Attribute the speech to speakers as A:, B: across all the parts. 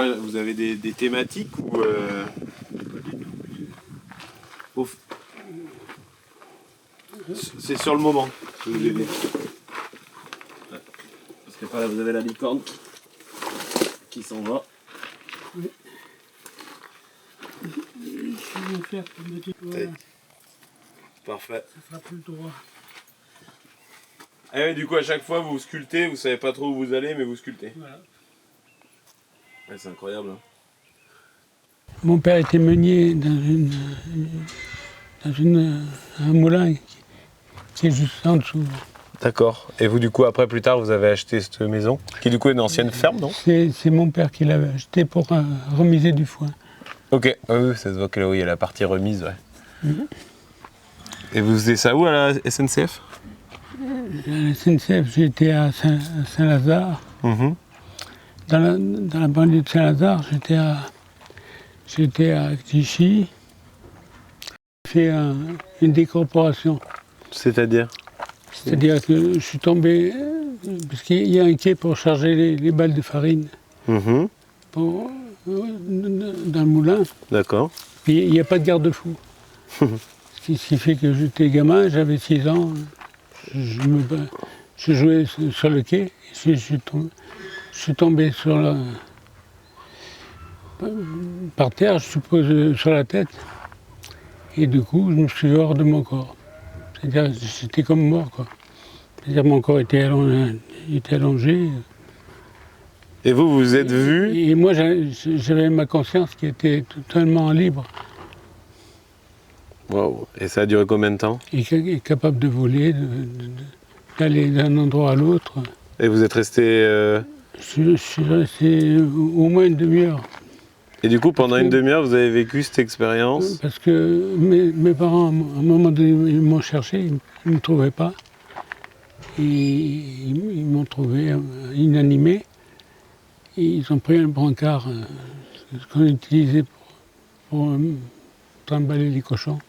A: quoi? Vous avez des thématiques ou c'est sur le moment que vous aidez. Parce que là, vous avez la licorne qui s'en va.
B: Oui. Je vais faire comme dit. Voilà.
A: Parfait.
B: Ça sera plus droit.
A: Et oui, du coup, à chaque fois, vous sculptez, vous savez pas trop où vous allez, mais vous sculptez.
B: Voilà.
A: Ouais, c'est incroyable. Hein.
B: Mon père était meunier dans un moulin qui est juste en dessous.
A: D'accord. Et vous, du coup, après, plus tard, vous avez acheté cette maison, qui du coup est une ancienne ferme, non?
B: C'est mon père qui l'avait acheté pour remiser du foin.
A: Ok, oui, ça se voit que là, oui, il y a la partie remise, ouais. Et vous faisiez ça où, à la SNCF?
B: À la SNCF, j'étais à Saint-Lazare. Dans la banlieue de Saint-Lazare, j'étais à Clichy. J'ai fait une décorporation.
A: C'est-à-dire?
B: C'est-à-dire que je suis tombé, parce qu'il y a un quai pour charger les balles de farine dans le moulin.
A: D'accord.
B: Puis il n'y a pas de garde-fou. Ce qui fait que j'étais gamin, j'avais 6 ans, je jouais sur le quai, je suis tombé par terre, je suppose sur la tête, et du coup je me suis hors de mon corps. C'est-à-dire j'étais comme mort, quoi. C'est-à-dire mon corps était allongé.
A: Et vous vous êtes vu?
B: Et moi j'avais ma conscience qui était totalement libre.
A: Wow. Et ça a duré combien de temps?
B: Et capable de voler, d'aller d'un endroit à l'autre.
A: Et vous êtes resté...
B: Je suis resté au moins une demi-heure.
A: Et du coup, pendant une demi-heure, vous avez vécu cette expérience?
B: Parce que mes parents, à un moment donné, ils m'ont cherché, ils ne me trouvaient pas. Et ils m'ont trouvé inanimé. Et ils ont pris un brancard, ce qu'on utilisait pour trimballer les cochons.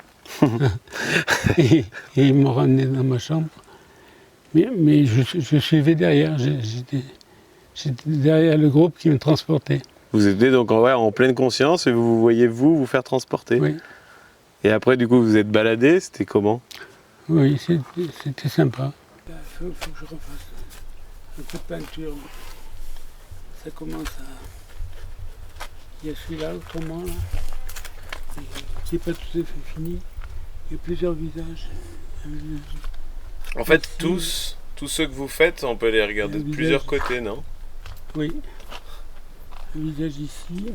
B: et ils m'ont ramené dans ma chambre. Mais je suivais derrière, j'étais derrière le groupe qui me transportait.
A: Vous étiez donc en pleine conscience et vous voyez vous faire transporter?
B: Oui.
A: Et après, du coup, vous êtes baladé, c'était comment?
B: Oui, c'était sympa. Il faut que je refasse un peu de peinture. Ça commence à... Il y a celui-là, autrement, là, qui n'est pas tout à fait fini. Il y a plusieurs visages.
A: En fait, tous ceux que vous faites, on peut les regarder de plusieurs côtés, non?
B: Oui. Un visage ici.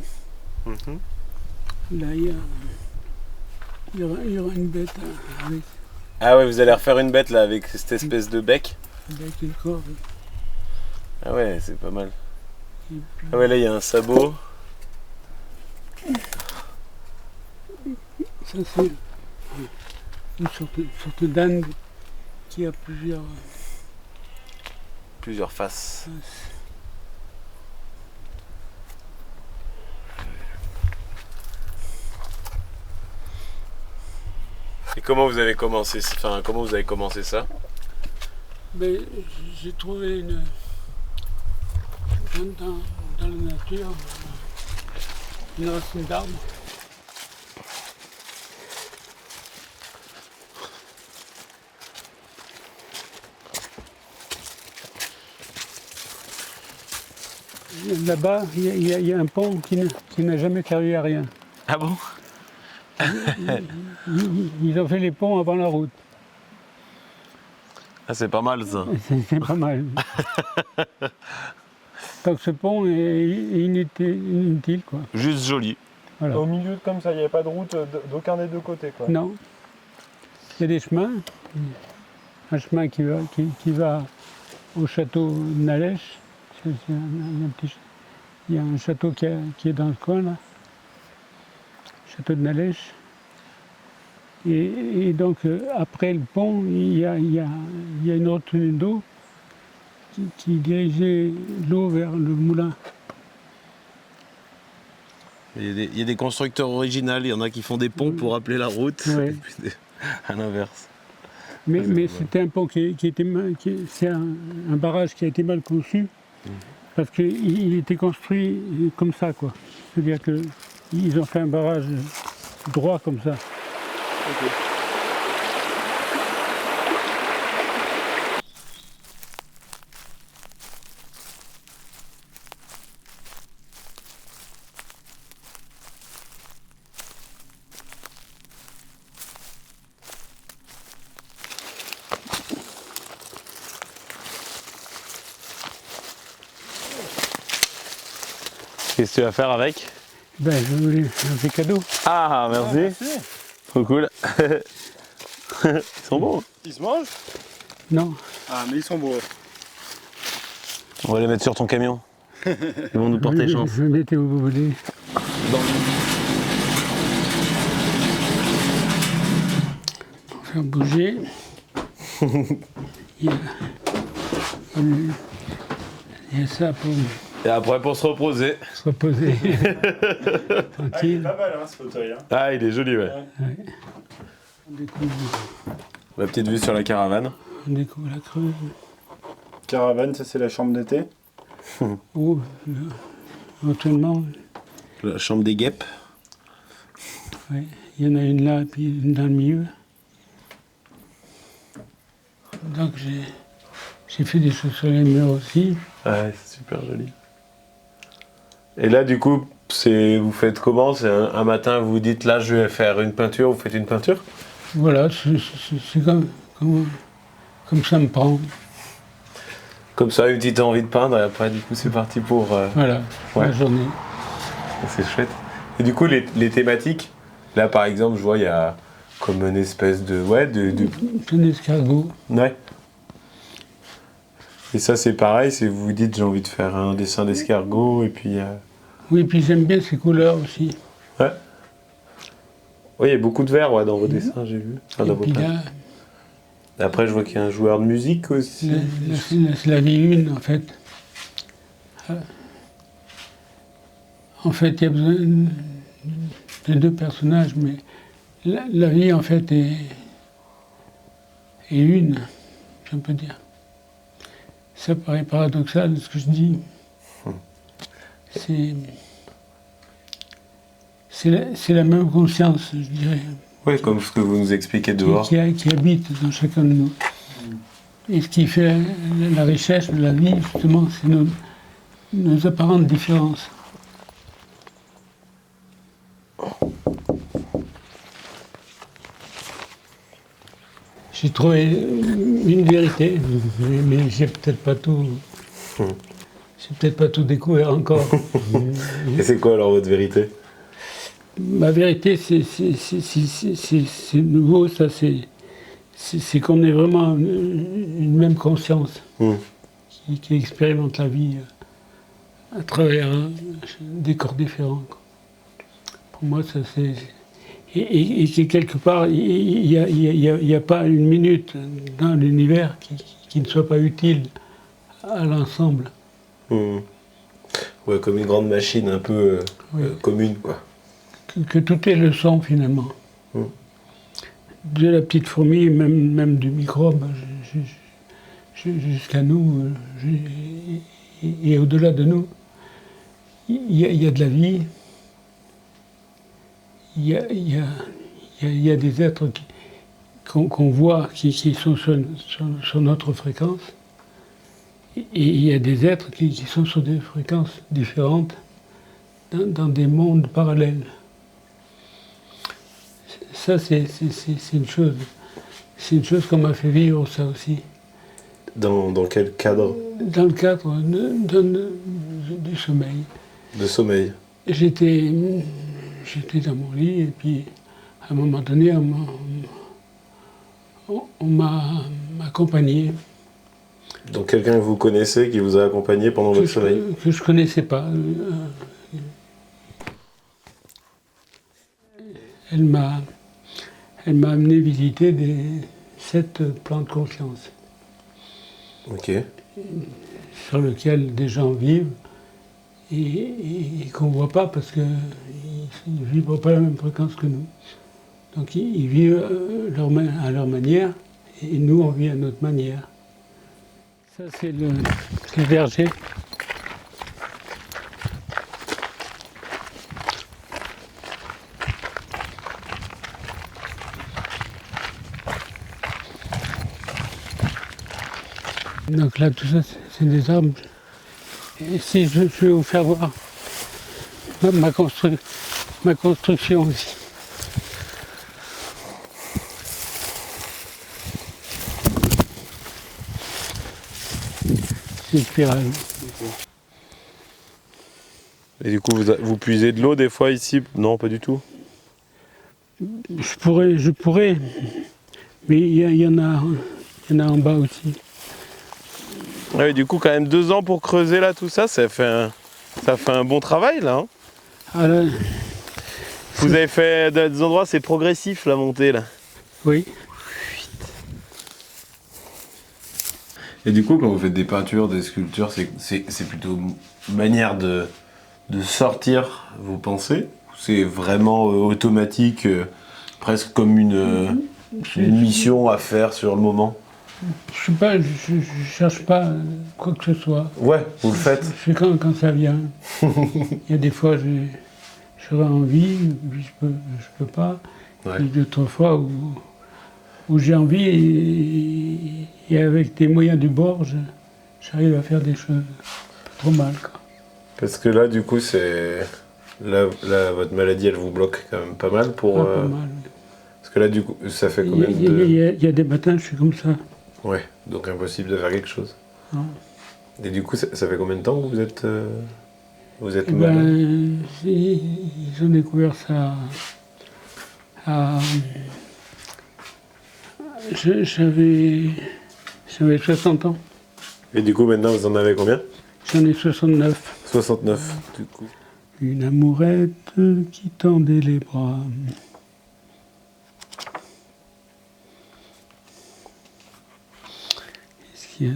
B: Là, il y aura une bête avec...
A: Ah ouais, vous allez refaire une bête là avec cette espèce de bec?
B: Avec une corde.
A: Ah ouais, c'est pas mal.
B: Puis,
A: Ah ouais, là il y a un sabot.
B: ça c'est une sorte d'âne qui a
A: Plusieurs faces. Et comment vous avez commencé, ça?
B: Mais j'ai trouvé dans la nature une racine d'arbre. Là-bas, il y a un pont qui n'a jamais servi à rien.
A: Ah bon?
B: Ils ont fait les ponts avant la route.
A: Ah, c'est pas mal ça.
B: C'est pas mal. Donc ce pont est inutile, quoi.
A: Juste joli.
B: Voilà.
C: Au milieu, comme ça, il n'y avait pas de route d'aucun des deux côtés, quoi.
B: Non. Il y a des chemins. Un chemin qui va au château de Nalèche. Il y a un château qui est dans le coin, là. Château de Nalèche. Et donc, après le pont, il y a une retenue d'eau qui dirigeait l'eau vers le moulin.
A: Il y a des constructeurs originaux, il y en a qui font des ponts pour appeler la route,
B: Oui.
A: et puis à l'inverse.
B: Mais c'était un pont c'est un barrage qui a été mal conçu. Parce qu'il était construit comme ça, quoi. C'est-à-dire qu'ils ont fait un barrage droit comme ça.
A: Ok. Qu'est-ce que tu vas faire avec?
B: Ben, je voulais un petit cadeau.
A: Ah, merci. Trop cool. Ils sont bons.
C: Ils se mangent?
B: Non.
C: Ah, mais ils sont beaux.
A: On va les mettre sur ton camion. Ils vont nous porter chance.
B: Je mettais où vous voulez. Pour faire bouger. Il y a ça pour
A: Et après pour se reposer.
B: se reposer.
C: Ah, il est
B: Tranquille.
C: pas mal, hein, ce fauteuil. Hein.
A: Ah, il est joli, ouais.
B: Ouais. On découvre,
A: La petite vue sur la caravane.
B: on découvre la Creuse.
C: Caravane, ça c'est la chambre d'été.
B: Oh, éventuellement,
A: La chambre des guêpes.
B: ouais, il y en a une là et puis une dans le milieu. Donc j'ai fait des choses sur les murs aussi.
A: Ouais, c'est super joli. Et là, du coup, vous faites comment? C'est un matin, vous vous dites là, je vais faire une peinture, vous faites une peinture?
B: Voilà, c'est comme ça me prend.
A: Comme ça, une petite envie de peindre, et après, du coup, c'est parti pour.
B: Voilà,
A: Ouais.
B: la journée.
A: C'est chouette. Et du coup, les thématiques, là, par exemple, je vois, il y a comme une espèce de. Ouais,
B: C'est un escargot.
A: Ouais. Et ça, c'est pareil, c'est vous vous dites, j'ai envie de faire un dessin d'escargot, et puis.
B: Oui, puis j'aime bien ces couleurs aussi.
A: Ouais. Oui, il y a beaucoup de vert ouais, dans vos dessins, j'ai vu. Enfin,
B: Et
A: dans vos
B: puis
A: peintres.
B: là,
A: Après, je vois qu'il y a un joueur de musique aussi.
B: c'est la vie une, en fait. En fait, il y a besoin de deux personnages, mais la vie, en fait, est une, si on peut dire. Ça paraît paradoxal, ce que je dis. C'est la même conscience, je dirais,
A: Oui, comme ce que vous nous expliquez dehors.
B: qui habite dans chacun de nous. Et ce qui fait la richesse de la vie, justement, c'est nos apparentes différences. J'ai trouvé une vérité, mais j'ai peut-être pas tout. J'ai peut-être pas tout découvert encore.
A: Et c'est quoi alors votre vérité?
B: Ma vérité, c'est nouveau, ça, c'est qu'on ait vraiment une même conscience qui expérimente la vie à travers des corps différents, quoi. Pour moi, ça c'est. Et c'est quelque part, il n'y a pas une minute dans l'univers qui ne soit pas utile à l'ensemble.
A: Ouais, comme une grande machine un peu commune, quoi.
B: Que tout est leçon finalement. De la petite fourmi, même du microbe, jusqu'à nous, et au-delà de nous, il y a de la vie. Il y a des êtres qu'on voit qui sont sur notre fréquence, et il y a des êtres qui sont sur des fréquences différentes, dans des mondes parallèles. Ça, c'est une chose. C'est une chose qu'on m'a fait vivre, ça aussi.
A: Dans quel cadre?
B: Dans le cadre du sommeil.
A: De sommeil.
B: J'étais dans mon lit, et puis à un moment donné, on m'a accompagné.
A: Donc quelqu'un que vous connaissez qui vous a accompagné pendant votre sommeil?
B: Que je ne connaissais pas. Elle m'a amené visiter 7 plans de conscience.
A: Ok.
B: Sur lesquels des gens vivent et qu'on ne voit pas parce qu'ils ne vibrent pas la même fréquence que nous. Donc ils vivent à leur manière et nous on vit à notre manière. Ça c'est le verger. Donc là, tout ça, c'est des arbres. Et si je vais vous faire voir ma construction aussi. C'est une spirale.
A: Et du coup, vous puisez de l'eau des fois ici? Non, pas du tout.
B: Je pourrais, mais il y en a en bas aussi.
A: Ouais, du coup, quand même 2 ans pour creuser là tout ça, ça fait un bon travail là. Hein.
B: Ah là,
A: Vous avez fait des endroits, c'est progressif la montée là.
B: oui.
A: Et du coup, quand vous faites des peintures, des sculptures, c'est plutôt une manière de sortir vos pensées? C'est vraiment automatique, presque comme une mission à faire sur le moment?
B: Je cherche pas quoi que ce soit.
A: Ouais, vous le faites.
B: Je fais quand ça vient. Il y a des fois, j'aurais envie, puis je peux pas.
A: Ouais.
B: Puis d'autres fois où j'ai envie et avec des moyens du bord, j'arrive à faire des choses pas trop mal, quoi.
A: Parce que là, du coup, votre maladie, elle vous bloque quand même pas mal pour.
B: Pas mal. Oui.
A: Parce que là, du coup, ça fait combien
B: Il y a des matins, je suis comme ça.
A: Ouais, donc impossible de faire quelque chose.
B: Non.
A: Et du coup, ça fait combien de temps que vous êtes
B: Eh
A: malade?
B: ben, ils ont découvert ça j'avais 60 ans.
A: Et du coup, maintenant, vous en avez combien?
B: J'en ai 69.
A: 69, du coup.
B: Une amourette qui tendait les bras. Qu'est-ce qu'il y a?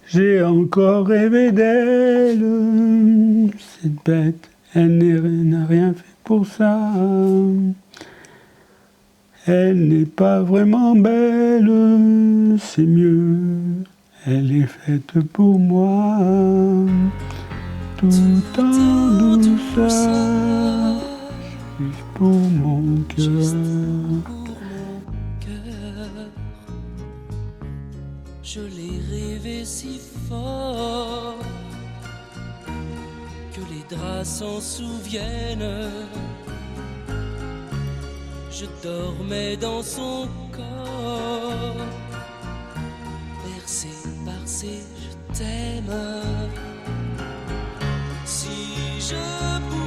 B: J'ai encore rêvé d'elle, cette bête, elle n'a rien fait pour ça. Elle n'est pas vraiment belle, c'est mieux, elle est faite pour moi. Tout en douceur, juste pour mon cœur.
D: Je l'ai rêvé si fort que les draps s'en souviennent. Je dormais dans son corps, bercé par ses je t'aime. Si je pouvais